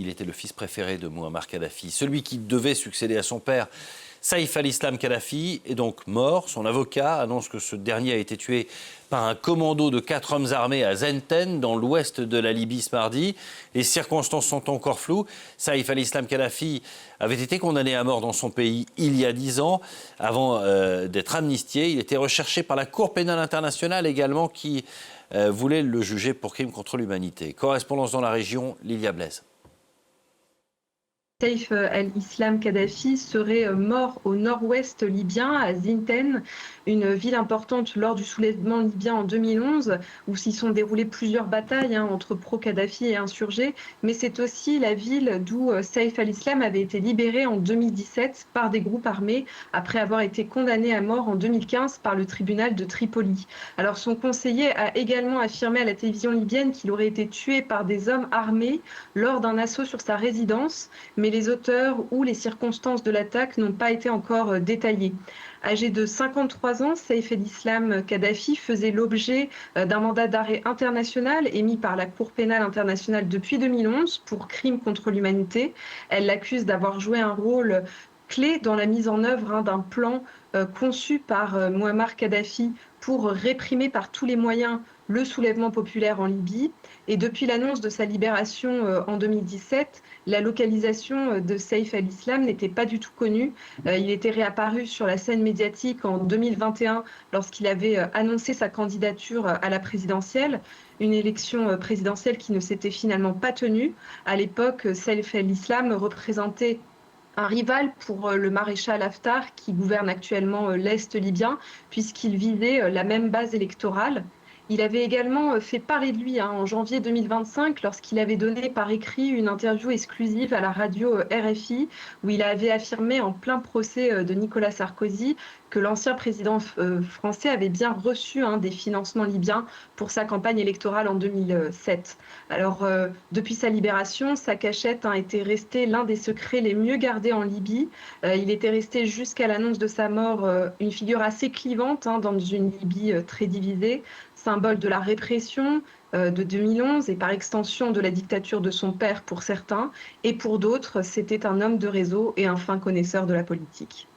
Il était le fils préféré de Mouammar Kadhafi, celui qui devait succéder à son père. Saïf al-Islam Kadhafi est donc mort. Son avocat annonce que ce dernier a été tué par un commando de 4 hommes armés à Zenten, dans l'ouest de la Libye ce mardi. Les circonstances sont encore floues. Saïf al-Islam Kadhafi avait été condamné à mort dans son pays il y a 10 ans. Avant d'être amnistié, il était recherché par la Cour pénale internationale également, qui voulait le juger pour crime contre l'humanité. Correspondance dans la région, Lilia Blaise. Saïf al-Islam Kadhafi serait mort au nord-ouest libyen, à Zinten, une ville importante lors du soulèvement libyen en 2011, où s'y sont déroulées plusieurs batailles entre pro-Kadhafi et insurgés. Mais c'est aussi la ville d'où Saïf al-Islam avait été libéré en 2017 par des groupes armés, après avoir été condamné à mort en 2015 par le tribunal de Tripoli. Alors son conseiller a également affirmé à la télévision libyenne qu'il aurait été tué par des hommes armés lors d'un assaut sur sa résidence, mais les auteurs ou les circonstances de l'attaque n'ont pas été encore détaillées. Âgé de 53 ans, Saïf al-Islam Kadhafi faisait l'objet d'un mandat d'arrêt international émis par la Cour pénale internationale depuis 2011 pour crimes contre l'humanité. Elle l'accuse d'avoir joué un rôle clé dans la mise en œuvre d'un plan conçu par Mouammar Kadhafi pour réprimer par tous les moyens le soulèvement populaire en Libye. Et depuis l'annonce de sa libération en 2017, la localisation de Saïf al-Islam n'était pas du tout connue. Il était réapparu sur la scène médiatique en 2021 lorsqu'il avait annoncé sa candidature à la présidentielle, une élection présidentielle qui ne s'était finalement pas tenue. À l'époque, Saïf al-Islam représentait un rival pour le maréchal Haftar qui gouverne actuellement l'Est libyen, puisqu'il visait la même base électorale. Il avait également fait parler de lui en janvier 2025 lorsqu'il avait donné par écrit une interview exclusive à la radio RFI où il avait affirmé en plein procès de Nicolas Sarkozy que l'ancien président français avait bien reçu des financements libyens pour sa campagne électorale en 2007. Alors, depuis sa libération, sa cachette était restée l'un des secrets les mieux gardés en Libye. Il était resté jusqu'à l'annonce de sa mort une figure assez clivante dans une Libye très divisée, symbole de la répression de 2011 et par extension de la dictature de son père pour certains, et pour d'autres, c'était un homme de réseau et un fin connaisseur de la politique.